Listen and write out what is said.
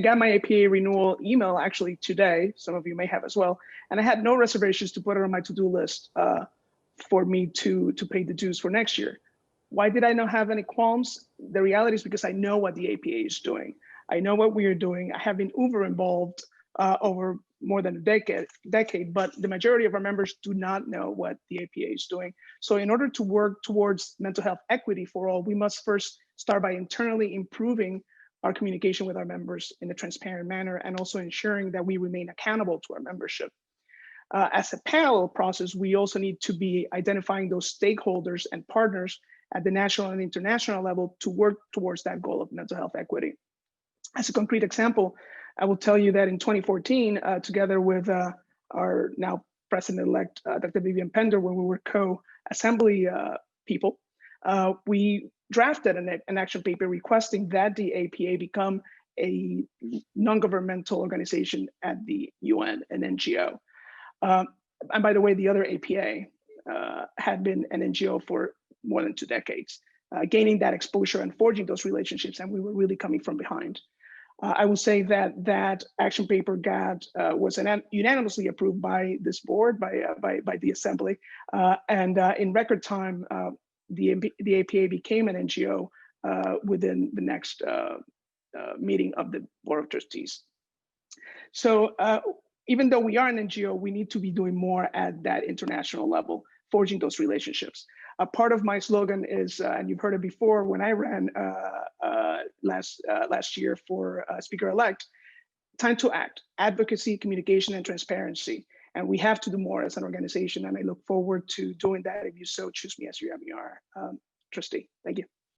I got my APA renewal email actually today. Some of you may have as well. And I had no reservations to put it on my to-do list for me to pay the dues for next year. Why did I not have any qualms? The reality is because I know what the APA is doing. I know what we are doing. I have been uber involved over more than a decade, but the majority of our members do not know what the APA is doing. So in order to work towards mental health equity for all, we must first start by internally improving our communication with our members in a transparent manner, and also ensuring that we remain accountable to our membership. As a parallel process, we also need to be identifying those stakeholders and partners at the national and international level to work towards that goal of mental health equity. As a concrete example, I will tell you that in 2014, together with our now President-elect, Dr. Vivian Pender, when we were co-assembly people, we drafted an action paper requesting that the APA become a non-governmental organization at the UN, an NGO. And by the way, the other APA had been an NGO for more than 2 decades, gaining that exposure and forging those relationships, and we were really coming from behind. I will say that that action paper was unanimously approved by this board, by the assembly, and in record time, the APA became an NGO within the next meeting of the Board of Trustees. So even though we are an NGO, we need to be doing more at that international level, forging those relationships. A part of my slogan is, and you've heard it before when I ran last year for Speaker-elect, time to act, advocacy, communication, and transparency. And we have to do more as an organization, and I look forward to doing that if you so choose me as your MER trustee. Thank you.